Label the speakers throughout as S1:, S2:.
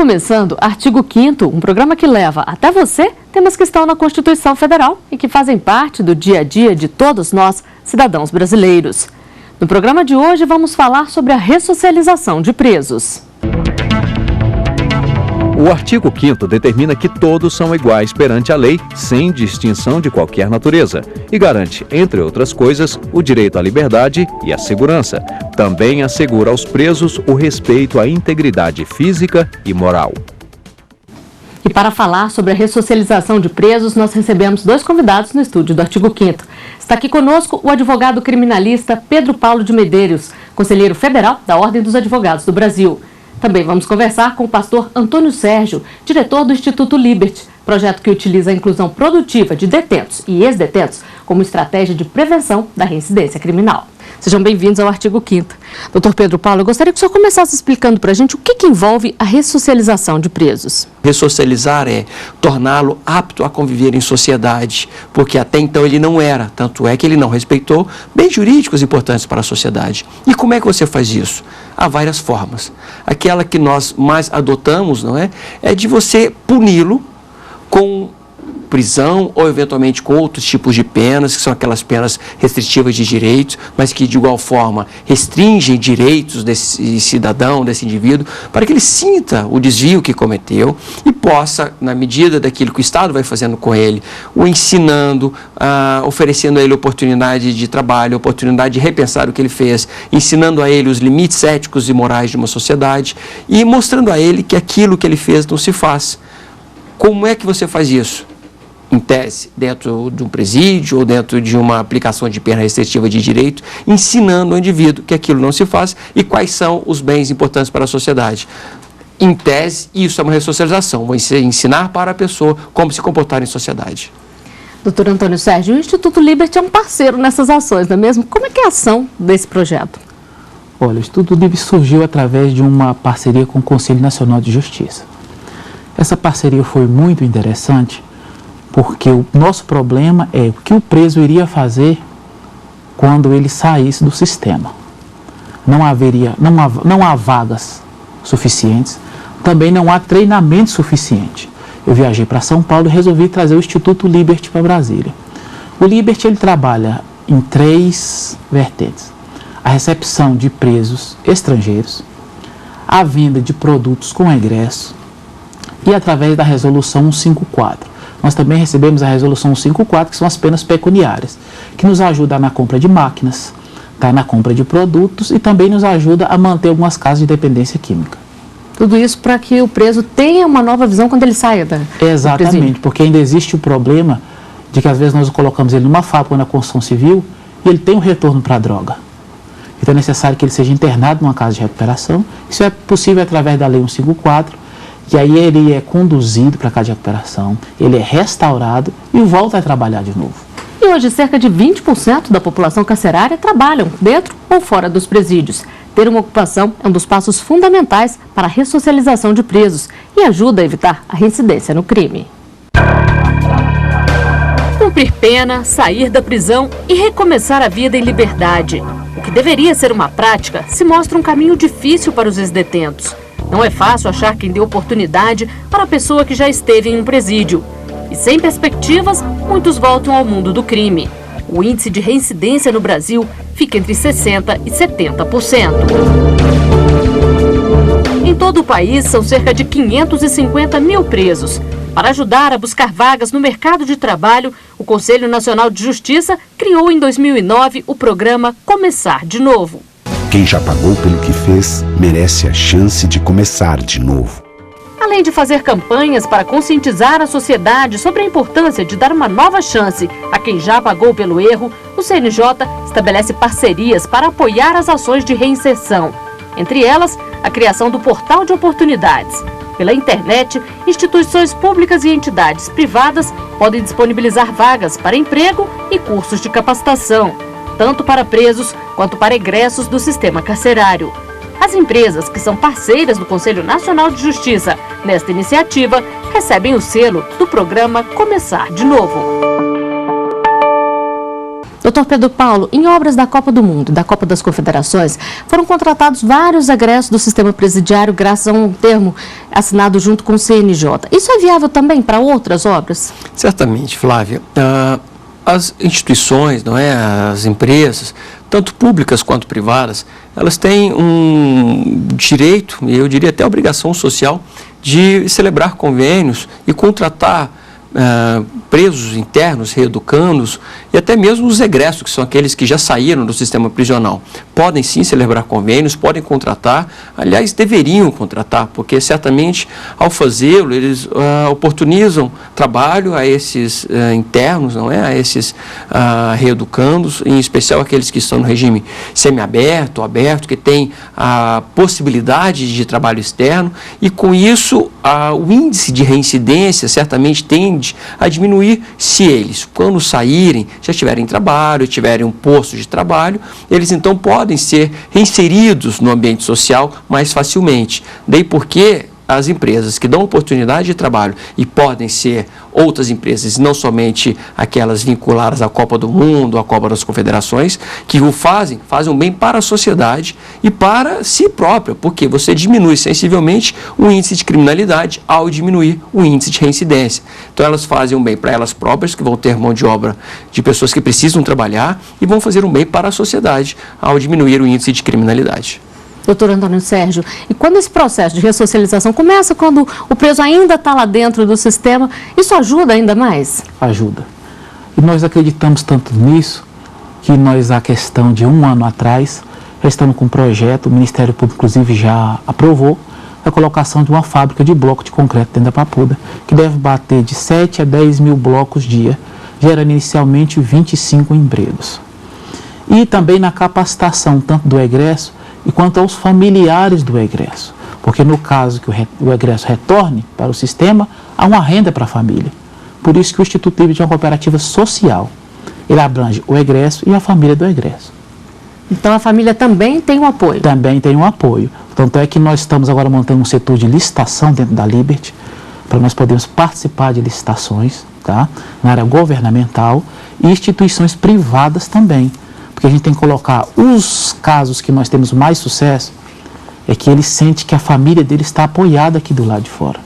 S1: começando Artigo 5º, um programa que leva até você temas que estão na Constituição Federal e que fazem parte do dia a dia de todos nós, cidadãos brasileiros. No programa de hoje vamos falar sobre a ressocialização de presos.
S2: O artigo 5º determina que todos são iguais perante a lei, sem distinção de qualquer natureza, e garante, entre outras coisas, o direito à liberdade e à segurança. Também assegura aos presos o respeito à integridade física e moral.
S1: E para falar sobre a ressocialização de presos, nós recebemos dois convidados no estúdio do Artigo 5º. Está aqui conosco o advogado criminalista Pedro Paulo de Medeiros, conselheiro federal da Ordem dos Advogados do Brasil. Também vamos conversar com o pastor Antônio Sérgio, diretor do Instituto Liberty, projeto que utiliza a inclusão produtiva de detentos e ex-detentos como estratégia de prevenção da reincidência criminal. Sejam bem-vindos ao Artigo 5º. Doutor Pedro Paulo, eu gostaria que o senhor começasse explicando para a gente o que envolve a ressocialização de presos.
S3: Ressocializar é torná-lo apto a conviver em sociedade, porque até então ele não era, tanto é que ele não respeitou bens jurídicos importantes para a sociedade. E como é que você faz isso? Há várias formas. Aquela que nós mais adotamos, não é? É de você puni-lo com prisão ou eventualmente com outros tipos de penas, que são aquelas penas restritivas de direitos, mas que de igual forma restringem direitos desse cidadão, desse indivíduo, para que ele sinta o desvio que cometeu e possa, na medida daquilo que o Estado vai fazendo com ele, o ensinando, oferecendo a ele oportunidade de trabalho, oportunidade de repensar o que ele fez, ensinando a ele os limites éticos e morais de uma sociedade e mostrando a ele que aquilo que ele fez não se faz. Como é que você faz isso? Em tese, dentro de um presídio ou dentro de uma aplicação de pena restritiva de direito, ensinando ao indivíduo que aquilo não se faz e quais são os bens importantes para a sociedade. Em tese, isso é uma ressocialização, vou ensinar para a pessoa como se comportar em sociedade.
S1: Doutor Antônio Sérgio, o Instituto Liberty é um parceiro nessas ações, não é mesmo? Como é que é a ação desse projeto?
S4: Olha, o Instituto Liberty surgiu através de uma parceria com o Conselho Nacional de Justiça. Essa parceria foi muito interessante, porque o nosso problema é o que o preso iria fazer quando ele saísse do sistema. Não há vagas suficientes, também não há treinamento suficiente. Eu viajei para São Paulo e resolvi trazer o Instituto Liberty para Brasília. O Liberty ele trabalha em 3 vertentes: a recepção de presos estrangeiros, a venda de produtos com egresso e através da Resolução 154. Nós também recebemos a Resolução 154, que são as penas pecuniárias, que nos ajuda na compra de máquinas, na compra de produtos e também nos ajuda a manter algumas casas de dependência química.
S1: Tudo isso para que o preso tenha uma nova visão quando ele saia da
S4: Exatamente, porque ainda existe o problema de que às vezes nós colocamos ele numa fábrica na construção civil e ele tem um retorno para a droga. Então é necessário que ele seja internado numa casa de recuperação. Isso é possível através da Lei 154, que aí ele é conduzido para a casa de recuperação, ele é restaurado e volta a trabalhar de novo.
S1: E hoje cerca de 20% da população carcerária trabalham dentro ou fora dos presídios. Ter uma ocupação é um dos passos fundamentais para a ressocialização de presos e ajuda a evitar a reincidência no crime. Cumprir pena, sair da prisão e recomeçar a vida em liberdade. O que deveria ser uma prática se mostra um caminho difícil para os ex-detentos. Não é fácil achar quem dê oportunidade para a pessoa que já esteve em um presídio. E sem perspectivas, muitos voltam ao mundo do crime. O índice de reincidência no Brasil fica entre 60% e 70%. Em todo o país, são cerca de 550 mil presos. Para ajudar a buscar vagas no mercado de trabalho, o Conselho Nacional de Justiça criou em 2009 o programa Começar de Novo.
S5: Quem já pagou pelo que fez, merece a chance de começar de novo.
S1: Além de fazer campanhas para conscientizar a sociedade sobre a importância de dar uma nova chance a quem já pagou pelo erro, o CNJ estabelece parcerias para apoiar as ações de reinserção. Entre elas, a criação do Portal de Oportunidades. Pela internet, instituições públicas e entidades privadas podem disponibilizar vagas para emprego e cursos de capacitação, tanto para presos quanto para egressos do sistema carcerário. As empresas que são parceiras do Conselho Nacional de Justiça nesta iniciativa recebem o selo do programa Começar de Novo.
S6: Doutor Pedro Paulo, em obras da Copa do Mundo e da Copa das Confederações, foram contratados vários egressos do sistema presidiário graças a um termo assinado junto com o CNJ. Isso é viável também para outras obras?
S3: Certamente, Flávia. As instituições, não é, as empresas, tanto públicas quanto privadas, elas têm um direito, e eu diria até obrigação social, de celebrar convênios e contratar presos internos, reeducandos e até mesmo os egressos, que são aqueles que já saíram do sistema prisional. Podem sim celebrar convênios, podem contratar, aliás, deveriam contratar, porque certamente ao fazê-lo eles oportunizam trabalho a esses internos, não é? A esses reeducandos, em especial aqueles que estão no regime semiaberto, aberto, que tem a possibilidade de trabalho externo, e com isso o índice de reincidência certamente tende a diminuir se eles, quando saírem, já tiverem trabalho, tiverem um posto de trabalho, eles então podem ser reinseridos no ambiente social mais facilmente. Daí porque as empresas que dão oportunidade de trabalho, e podem ser outras empresas, não somente aquelas vinculadas à Copa do Mundo, à Copa das Confederações, que o fazem um bem para a sociedade e para si própria, porque você diminui sensivelmente o índice de criminalidade ao diminuir o índice de reincidência. Então elas fazem um bem para elas próprias, que vão ter mão de obra de pessoas que precisam trabalhar, e vão fazer um bem para a sociedade ao diminuir o índice de criminalidade.
S6: Doutor Antônio Sérgio, e quando esse processo de ressocialização começa, quando o preso ainda está lá dentro do sistema, isso ajuda ainda mais?
S4: Ajuda. E nós acreditamos tanto nisso, que nós, a questão de 1 ano atrás, já estamos com um projeto, o Ministério Público, inclusive, já aprovou a colocação de uma fábrica de bloco de concreto dentro da Papuda, que deve bater de 7 a 10 mil blocos dia, gerando inicialmente 25 empregos. E também na capacitação, tanto do egresso, e quanto aos familiares do egresso, porque no caso que o egresso retorne para o sistema, há uma renda para a família. Por isso que o Instituto Livre é uma cooperativa social. Ele abrange o egresso e a família do egresso.
S6: Então a família também tem um apoio?
S4: Também tem um apoio. Tanto é que nós estamos agora montando um setor de licitação dentro da Liberty, para nós podermos participar de licitações, tá? Na área governamental, e instituições privadas também. Porque a gente tem que colocar os casos que nós temos mais sucesso, é que ele sente que a família dele está apoiada aqui do lado de fora.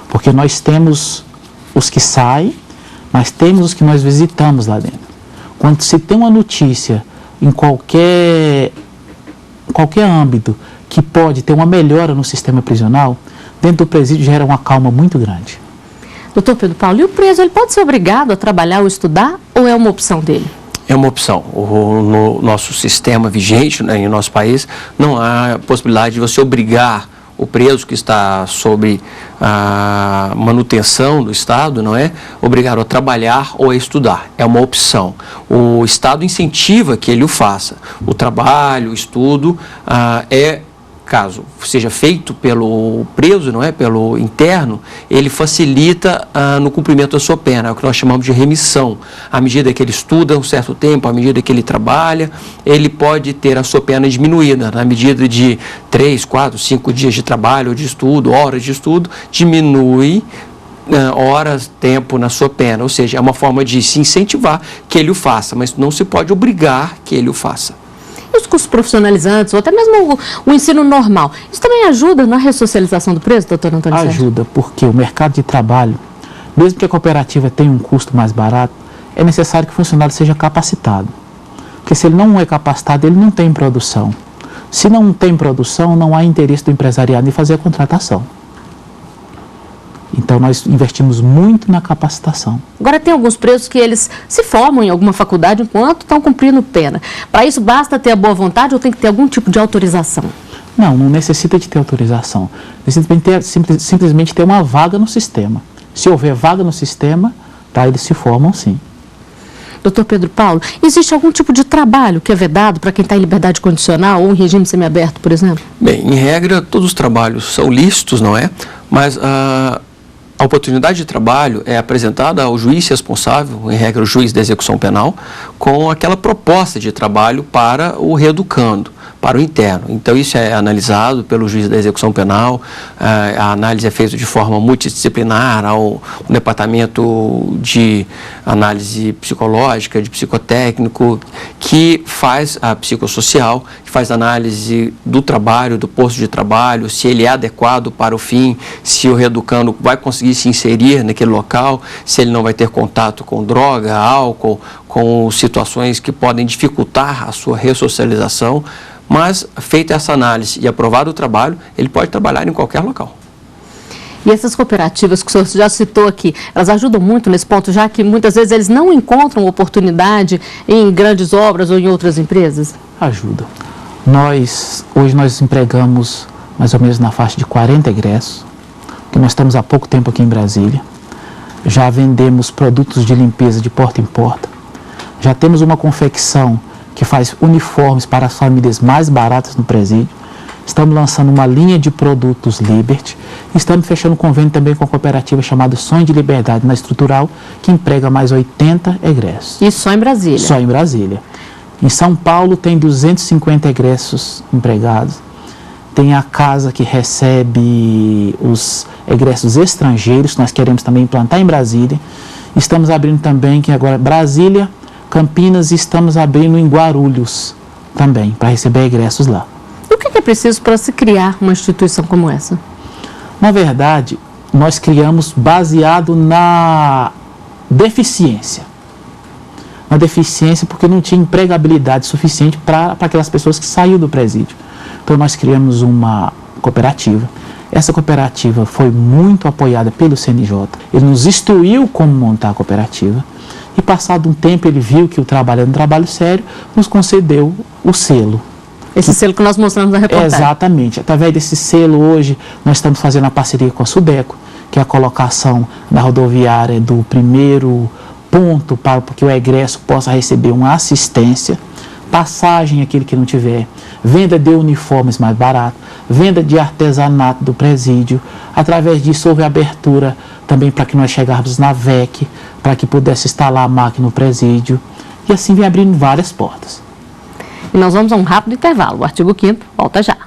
S4: Porque nós temos os que saem, mas temos os que nós visitamos lá dentro. Quando se tem uma notícia em qualquer âmbito que pode ter uma melhora no sistema prisional, dentro do presídio gera uma calma muito grande.
S6: Doutor Pedro Paulo, e o preso, ele pode ser obrigado a trabalhar ou estudar, ou é uma opção dele?
S3: É uma opção. No nosso sistema vigente, né, em nosso país, não há possibilidade de você obrigar o preso que está sob a manutenção do Estado, não é? Obrigado a trabalhar ou a estudar. É uma opção. O Estado incentiva que ele o faça. O trabalho, o estudo caso seja feito pelo preso, não é, pelo interno, ele facilita no cumprimento da sua pena, é o que nós chamamos de remissão. À medida que ele estuda um certo tempo, à medida que ele trabalha, ele pode ter a sua pena diminuída. Na medida de 3, 4, 5 dias de trabalho ou de estudo, horas de estudo, diminui horas, tempo na sua pena. Ou seja, é uma forma de se incentivar que ele o faça, mas não se pode obrigar que ele o faça.
S6: E os cursos profissionalizantes, ou até mesmo o ensino normal, isso também ajuda na ressocialização do preso, doutor Antônio Sérgio?
S4: Ajuda, porque o mercado de trabalho, mesmo que a cooperativa tenha um custo mais barato, é necessário que o funcionário seja capacitado. Porque se ele não é capacitado, ele não tem produção. Se não tem produção, não há interesse do empresariado em fazer a contratação. Então, nós investimos muito na capacitação.
S6: Agora, tem alguns presos que eles se formam em alguma faculdade enquanto estão cumprindo pena. Para isso, basta ter a boa vontade ou tem que ter algum tipo de autorização?
S4: Não necessita de ter autorização. Necessita simplesmente ter uma vaga no sistema. Se houver vaga no sistema, tá, eles se formam sim.
S6: Doutor Pedro Paulo, existe algum tipo de trabalho que é vedado para quem está em liberdade condicional ou em regime semiaberto, por exemplo?
S3: Bem, em regra, todos os trabalhos são lícitos, não é? Mas a oportunidade de trabalho é apresentada ao juiz responsável, em regra o juiz da execução penal, com aquela proposta de trabalho para o reeducando, para o interno. Então, isso é analisado pelo juiz da execução penal, a análise é feita de forma multidisciplinar, ao departamento de análise psicológica, de psicotécnico, que faz a psicossocial, que faz a análise do trabalho, do posto de trabalho, se ele é adequado para o fim, se o reeducando vai conseguir se inserir naquele local, se ele não vai ter contato com droga, álcool, com situações que podem dificultar a sua ressocialização, mas feita essa análise e aprovado o trabalho, ele pode trabalhar em qualquer local.
S6: E essas cooperativas que o senhor já citou aqui, elas ajudam muito nesse ponto, já que muitas vezes eles não encontram oportunidade em grandes obras ou em outras empresas?
S4: Ajuda. Hoje nós empregamos mais ou menos na faixa de 40 egressos, que nós estamos há pouco tempo aqui em Brasília. Já vendemos produtos de limpeza de porta em porta. Já temos uma confecção que faz uniformes para as famílias mais baratas no presídio. Estamos lançando uma linha de produtos Liberty. Estamos fechando um convênio também com a cooperativa chamada Sonho de Liberdade na Estrutural, que emprega mais 80 egressos.
S6: Isso só em Brasília?
S4: Só em Brasília. Em São Paulo tem 250 egressos empregados. Tem a casa que recebe os egressos estrangeiros, que nós queremos também implantar em Brasília. Estamos abrindo também, que agora Brasília, Campinas, e estamos abrindo em Guarulhos também, para receber egressos lá.
S6: E o que é preciso para se criar uma instituição como essa?
S4: Na verdade, nós criamos baseado na deficiência. Na deficiência porque não tinha empregabilidade suficiente para aquelas pessoas que saíram do presídio. Então nós criamos uma cooperativa. Essa cooperativa foi muito apoiada pelo CNJ. Ele nos instruiu como montar a cooperativa. E passado um tempo ele viu que o trabalho era um trabalho sério, nos concedeu o selo.
S6: Esse selo que nós mostramos na reportagem.
S4: Exatamente. Através desse selo hoje nós estamos fazendo a parceria com a Sudeco, que é a colocação na rodoviária do primeiro ponto para que o egresso possa receber uma assistência, passagem aquele que não tiver, venda de uniformes mais barato, venda de artesanato do presídio. Através disso houve abertura também para que nós chegarmos na VEC, para que pudesse instalar a máquina no presídio, e assim vem abrindo várias portas.
S6: E nós vamos a um rápido intervalo. O artigo 5º volta já.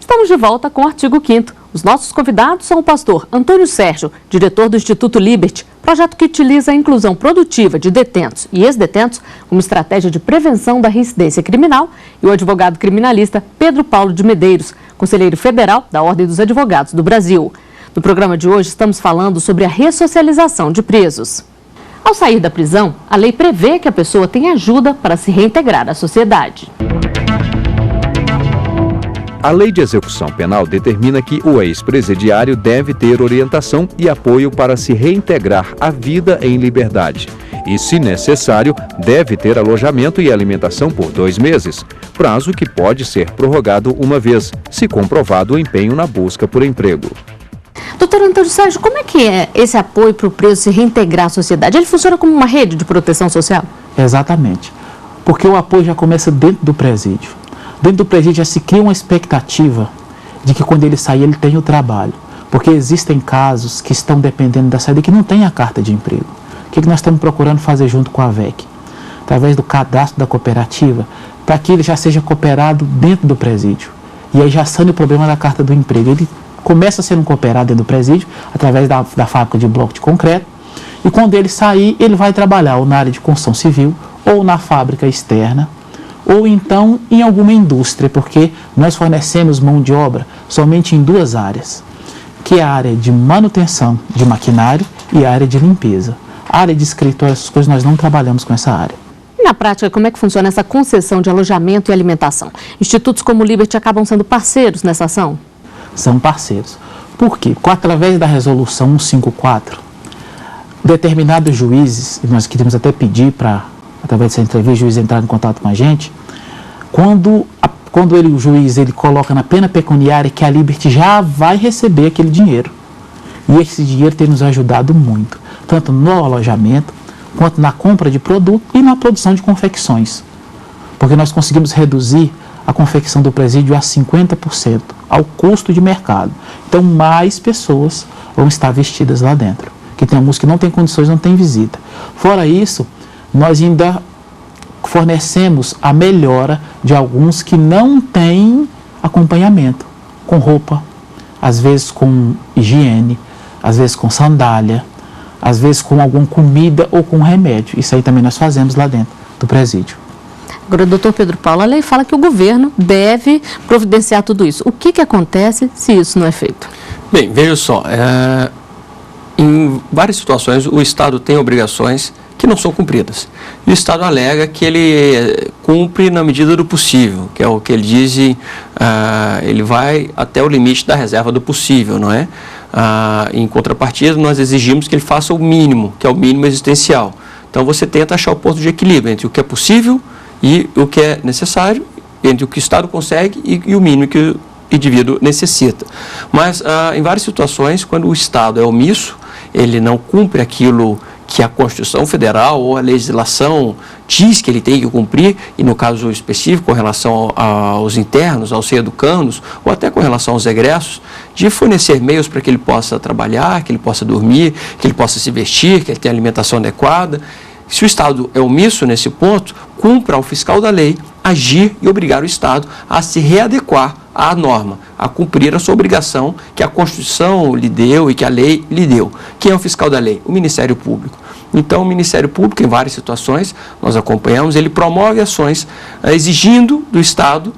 S6: Estamos de volta com o artigo 5º. Os nossos convidados são o pastor Antônio Sérgio, diretor do Instituto Liberty, projeto que utiliza a inclusão produtiva de detentos e ex-detentos como estratégia de prevenção da reincidência criminal, e o advogado criminalista Pedro Paulo de Medeiros, conselheiro federal da Ordem dos Advogados do Brasil. No programa de hoje estamos falando sobre a ressocialização de presos. Ao sair da prisão, a lei prevê que a pessoa tenha ajuda para se reintegrar à sociedade.
S2: A Lei de Execução Penal determina que o ex-presidiário deve ter orientação e apoio para se reintegrar à vida em liberdade. E, se necessário, deve ter alojamento e alimentação por 2 meses, prazo que pode ser prorrogado uma vez, se comprovado o empenho na busca por emprego.
S6: Doutor Antônio Sérgio, como é que é esse apoio para o preso se reintegrar à sociedade? Ele funciona como uma rede de proteção social?
S4: Exatamente, porque o apoio já começa dentro do presídio. Dentro do presídio já se cria uma expectativa de que quando ele sair ele tenha o trabalho, porque existem casos que estão dependendo da saída que não tem a carta de emprego. O que nós estamos procurando fazer junto com a VEC? Através do cadastro da cooperativa, para que ele já seja cooperado dentro do presídio. E aí já sane o problema da carta do emprego. Ele começa sendo cooperado dentro do presídio, através da fábrica de bloco de concreto, e quando ele sair, ele vai trabalhar ou na área de construção civil, ou na fábrica externa, ou então em alguma indústria, porque nós fornecemos mão de obra somente em 2 áreas, que é a área de manutenção de maquinário e a área de limpeza. A área de escritório, essas coisas, nós não trabalhamos com essa área.
S6: E na prática, como é que funciona essa concessão de alojamento e alimentação? Institutos como o Liberty acabam sendo parceiros nessa ação?
S4: São parceiros. Por quê? Porque através da resolução 154, determinados juízes, e nós queríamos até pedir para, através dessa entrevista, o juiz entrar em contato com a gente, quando o juiz coloca na pena pecuniária que a Liberty já vai receber aquele dinheiro. E esse dinheiro tem nos ajudado muito, tanto no alojamento, quanto na compra de produto e na produção de confecções. Porque nós conseguimos reduzir a confecção do presídio a 50% ao custo de mercado. Então, mais pessoas vão estar vestidas lá dentro. Que tem alguns que não têm condições, não têm visita. Fora isso, nós ainda fornecemos a melhora de alguns que não têm acompanhamento, com roupa, às vezes com higiene, às vezes com sandália, às vezes com alguma comida ou com remédio. Isso aí também nós fazemos lá dentro do presídio.
S6: Agora, doutor Pedro Paulo, a lei fala que o governo deve providenciar tudo isso. O que acontece se isso não é feito?
S3: Bem, veja só, em várias situações o Estado tem obrigações que não são cumpridas. E o Estado alega que ele cumpre na medida do possível, que é o que ele diz, ele vai até o limite da reserva do possível, não é? Em contrapartida, nós exigimos que ele faça o mínimo, que é o mínimo existencial. Então você tenta achar o ponto de equilíbrio entre o que é possível e o que é necessário, entre o que o Estado consegue e o mínimo que o indivíduo necessita. Mas em várias situações, quando o Estado é omisso, ele não cumpre aquilo que a Constituição Federal ou a legislação diz que ele tem que cumprir, e no caso específico, com relação aos internos, aos reeducandos, ou até com relação aos egressos, de fornecer meios para que ele possa trabalhar, que ele possa dormir, que ele possa se vestir, que ele tenha alimentação adequada. Se o Estado é omisso nesse ponto, cumpra ao fiscal da lei agir e obrigar o Estado a se readequar à norma, a cumprir a sua obrigação que a Constituição lhe deu e que a lei lhe deu. Quem é o fiscal da lei? O Ministério Público. Então, o Ministério Público, em várias situações, nós acompanhamos, ele promove ações exigindo do Estado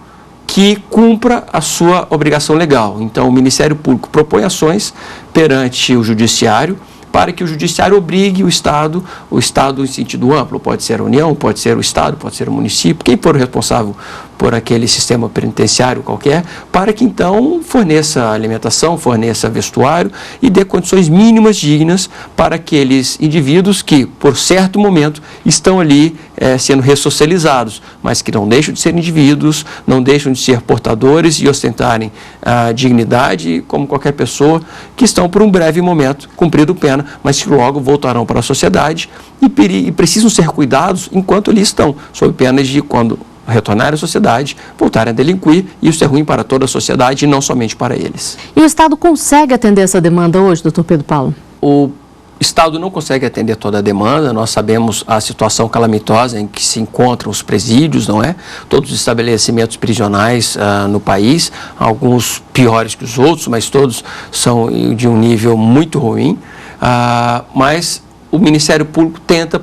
S3: que cumpra a sua obrigação legal. Então, o Ministério Público propõe ações perante o Judiciário para que o Judiciário obrigue o Estado em sentido amplo, pode ser a União, pode ser o Estado, pode ser o município, quem for o responsável por aquele sistema penitenciário qualquer, para que então forneça alimentação, forneça vestuário e dê condições mínimas dignas para aqueles indivíduos que, por certo momento, estão ali sendo ressocializados, mas que não deixam de ser indivíduos, não deixam de ser portadores e ostentarem a dignidade como qualquer pessoa, que estão por um breve momento cumprindo pena, mas que logo voltarão para a sociedade e precisam ser cuidados enquanto ali estão, sob penas de, quando retornarem à sociedade, voltarem a delinquir, e isso é ruim para toda a sociedade e não somente para eles.
S6: E o Estado consegue atender essa demanda hoje, doutor Pedro Paulo?
S3: O Estado não consegue atender toda a demanda, nós sabemos a situação calamitosa em que se encontram os presídios, não é? Todos os estabelecimentos prisionais no país, alguns piores que os outros, mas todos são de um nível muito ruim, mas o Ministério Público tenta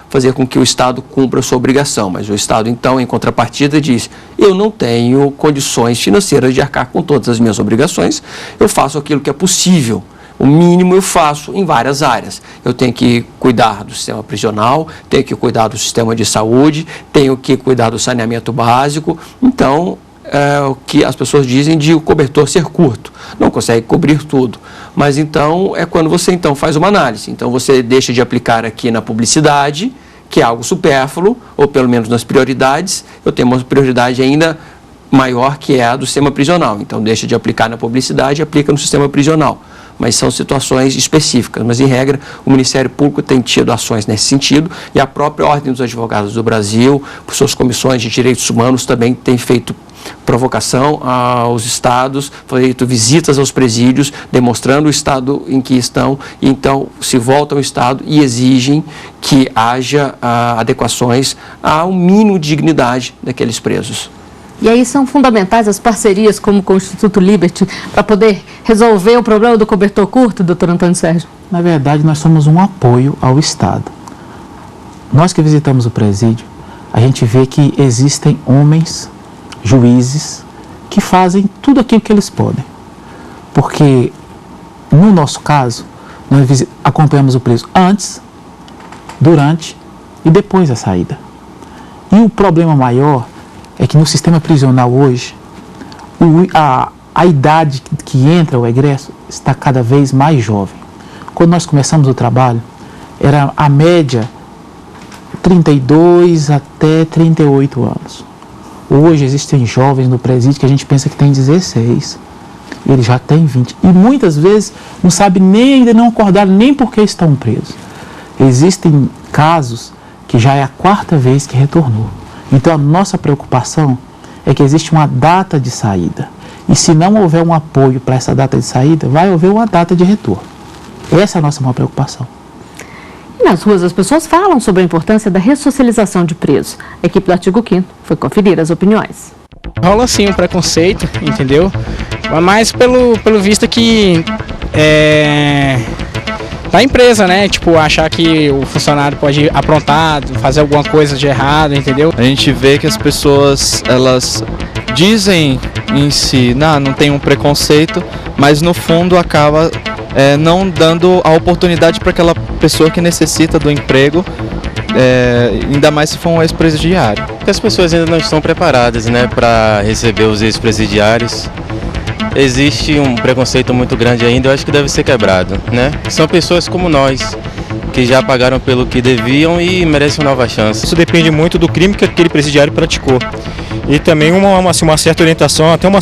S3: fazer com que o Estado cumpra a sua obrigação, mas o Estado, então, em contrapartida, diz: eu não tenho condições financeiras de arcar com todas as minhas obrigações, eu faço aquilo que é possível. O mínimo eu faço em várias áreas. Eu tenho que cuidar do sistema prisional, tenho que cuidar do sistema de saúde, tenho que cuidar do saneamento básico. Então, o que as pessoas dizem de o cobertor ser curto, não consegue cobrir tudo. Mas então é quando você então faz uma análise. Então você deixa de aplicar aqui na publicidade, que é algo supérfluo, ou pelo menos nas prioridades. Eu tenho uma prioridade ainda maior, que é a do sistema prisional. Então deixa de aplicar na publicidade e aplica no sistema prisional. Mas são situações específicas. Mas, em regra, o Ministério Público tem tido ações nesse sentido, e a própria Ordem dos Advogados do Brasil, por suas comissões de direitos humanos, também tem feito provocação aos estados, feito visitas aos presídios, demonstrando o estado em que estão, e então se voltam ao estado e exigem que haja adequações ao mínimo de dignidade daqueles presos.
S6: E aí são fundamentais as parcerias como com o Instituto Liberty para poder resolver o problema do cobertor curto, doutor Antônio Sérgio?
S4: Na verdade, nós somos um apoio ao Estado. Nós que visitamos o presídio, a gente vê que existem homens, juízes, que fazem tudo aquilo que eles podem. Porque, no nosso caso, nós acompanhamos o preso antes, durante e depois da saída. E o problema maior é que no sistema prisional hoje, a idade que entra o egresso está cada vez mais jovem. Quando nós começamos o trabalho, era a média 32 até 38 anos. Hoje existem jovens no presídio que a gente pensa que tem 16, e eles já têm 20. E muitas vezes não sabem ainda não acordaram nem porque estão presos. Existem casos que já é a 4ª vez que retornou. Então, a nossa preocupação é que existe uma data de saída. E se não houver um apoio para essa data de saída, vai haver uma data de retorno. Essa é a nossa maior preocupação.
S6: E nas ruas as pessoas falam sobre a importância da ressocialização de presos. A equipe do Artigo 5º foi conferir as opiniões.
S7: Rola sim um preconceito, entendeu? Mas pelo visto que da empresa, né? Tipo, achar que o funcionário pode aprontar, fazer alguma coisa de errado, entendeu?
S8: A gente vê que as pessoas, elas dizem em si, não tem um preconceito, mas no fundo acaba não dando a oportunidade para aquela pessoa que necessita do emprego, ainda mais se for um ex-presidiário.
S9: Porque as pessoas ainda não estão preparadas, né, para receber os ex-presidiários. Existe um preconceito muito grande ainda, eu acho que deve ser quebrado, né? São pessoas como nós, que já pagaram pelo que deviam e merecem uma nova chance.
S10: Isso depende muito do crime que aquele presidiário praticou. E também uma certa orientação, até uma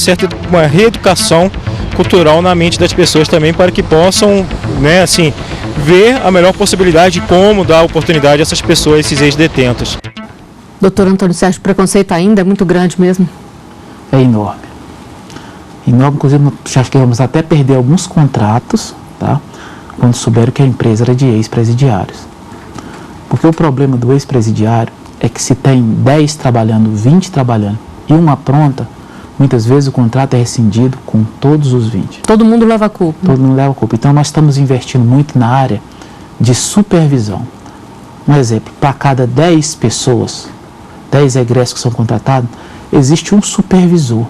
S10: reeducação cultural na mente das pessoas também, para que possam, né, assim, ver a melhor possibilidade de como dar oportunidade a essas pessoas, esses ex-detentos.
S6: Doutor Antônio Sérgio, o preconceito ainda é muito grande mesmo?
S4: É enorme. Enorme, inclusive já chegamos até perder alguns contratos, tá? Quando souberam que a empresa era de ex-presidiários. Porque o problema do ex-presidiário é que se tem 10 trabalhando, 20 trabalhando e uma pronta, muitas vezes o contrato é rescindido com todos os 20.
S6: Todo mundo leva a culpa.
S4: Todo mundo leva a culpa. Então nós estamos investindo muito na área de supervisão. Um exemplo, para cada 10 pessoas, 10 egressos que são contratados, existe um supervisor.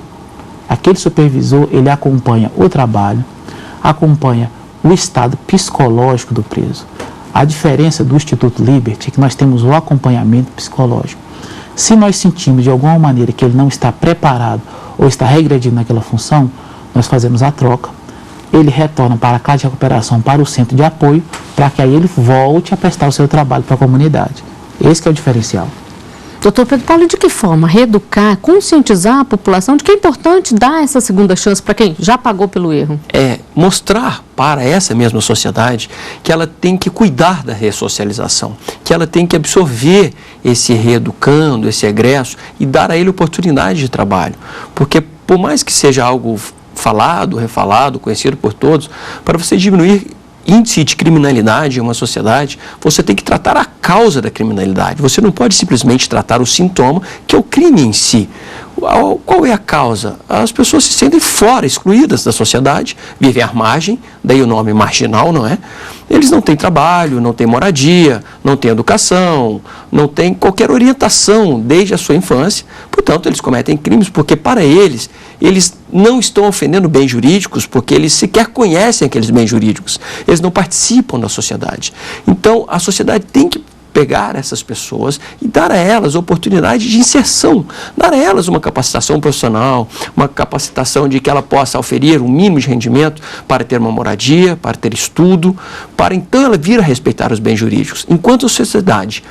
S4: Aquele supervisor, ele acompanha o trabalho, acompanha o estado psicológico do preso. A diferença do Instituto Liberty é que nós temos o acompanhamento psicológico. Se nós sentimos de alguma maneira que ele não está preparado ou está regredindo naquela função, nós fazemos a troca. Ele retorna para a casa de recuperação, para o centro de apoio, para que aí ele volte a prestar o seu trabalho para a comunidade. Esse que é o diferencial.
S6: Doutor Pedro Paulo, de que forma reeducar, conscientizar a população de que é importante dar essa segunda chance para quem já pagou pelo erro?
S3: Mostrar para essa mesma sociedade que ela tem que cuidar da ressocialização, que ela tem que absorver esse reeducando, esse egresso e dar a ele oportunidade de trabalho. Porque por mais que seja algo falado, refalado, conhecido por todos, para você diminuir índice de criminalidade em uma sociedade, você tem que tratar a causa da criminalidade. Você não pode simplesmente tratar o sintoma, que é o crime em si. Qual é a causa? As pessoas se sentem fora, excluídas da sociedade, vivem à margem, daí o nome marginal, não é? Eles não têm trabalho, não têm moradia, não têm educação, não têm qualquer orientação desde a sua infância. Portanto, eles cometem crimes porque, para eles não estão ofendendo bens jurídicos porque eles sequer conhecem aqueles bens jurídicos. Eles não participam da sociedade. Então, a sociedade tem que pegar essas pessoas e dar a elas oportunidade de inserção, dar a elas uma capacitação profissional, uma capacitação de que ela possa oferir um mínimo de rendimento para ter uma moradia, para ter estudo, para então ela vir a respeitar os bens jurídicos. Enquanto a sociedade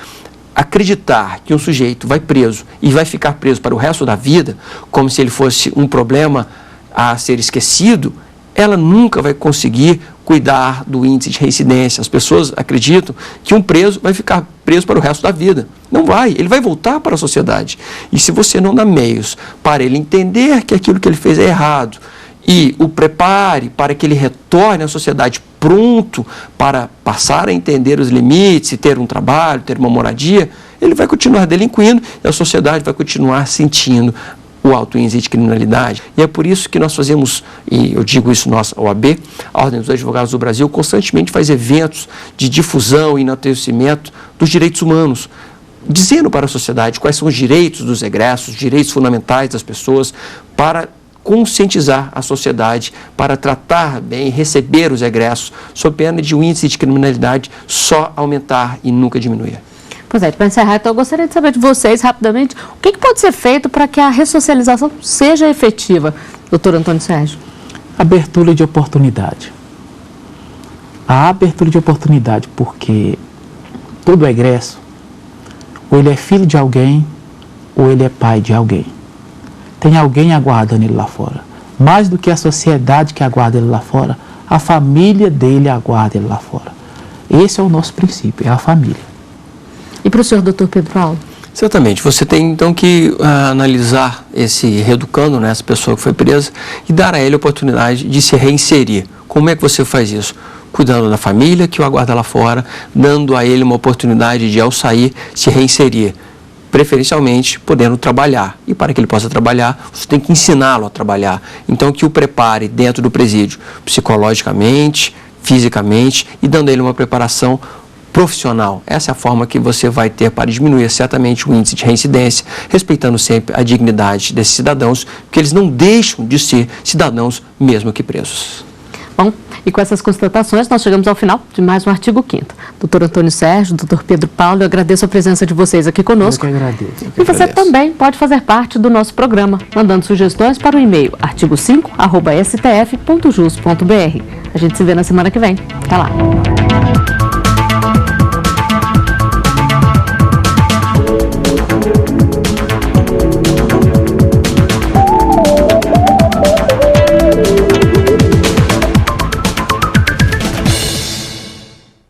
S3: acreditar que um sujeito vai preso e vai ficar preso para o resto da vida, como se ele fosse um problema a ser esquecido, ela nunca vai conseguir cuidar do índice de reincidência. As pessoas acreditam que um preso vai ficar preso para o resto da vida. Não vai, ele vai voltar para a sociedade. E se você não dá meios para ele entender que aquilo que ele fez é errado e o prepare para que ele retorne à sociedade pronto para passar a entender os limites, ter um trabalho, ter uma moradia, ele vai continuar delinquindo e a sociedade vai continuar sentindo o alto índice de criminalidade. E é por isso que nós fazemos, e eu digo isso nossa OAB, a Ordem dos Advogados do Brasil, constantemente faz eventos de difusão e enaltecimento dos direitos humanos, dizendo para a sociedade quais são os direitos dos egressos, os direitos fundamentais das pessoas, para conscientizar a sociedade, para tratar bem, receber os egressos, sob pena de um índice de criminalidade só aumentar e nunca diminuir.
S6: Pois é, para encerrar, então eu gostaria de saber de vocês, rapidamente, o que pode ser feito para que a ressocialização seja efetiva, doutor Antônio Sérgio?
S4: Abertura de oportunidade. A abertura de oportunidade, porque todo egresso, ou ele é filho de alguém, ou ele é pai de alguém. Tem alguém aguardando ele lá fora. Mais do que a sociedade que aguarda ele lá fora, a família dele aguarda ele lá fora. Esse é o nosso princípio, é a família.
S6: E para o senhor, doutor Pedro Paulo?
S3: Certamente. Você tem, então, que analisar esse reeducando, né, essa pessoa que foi presa, e dar a ele a oportunidade de se reinserir. Como é que você faz isso? cuidando da família que o aguarda lá fora, dando a ele uma oportunidade de, ao sair, se reinserir, preferencialmente podendo trabalhar. E para que ele possa trabalhar, você tem que ensiná-lo a trabalhar. Então, que o prepare dentro do presídio, psicologicamente, fisicamente, e dando a ele uma preparação profissional. Essa é a forma que você vai ter para diminuir certamente o índice de reincidência, respeitando sempre a dignidade desses cidadãos, porque eles não deixam de ser cidadãos mesmo que presos.
S6: Bom, e com essas constatações, nós chegamos ao final de mais um Artigo 5º. Doutor Antônio Sérgio, doutor Pedro Paulo, eu agradeço a presença de vocês aqui conosco.
S4: Eu que agradeço.
S6: E você também pode fazer parte do nosso programa, mandando sugestões para o e-mail artigo5@stf.jus.br. A gente se vê na semana que vem. Até lá.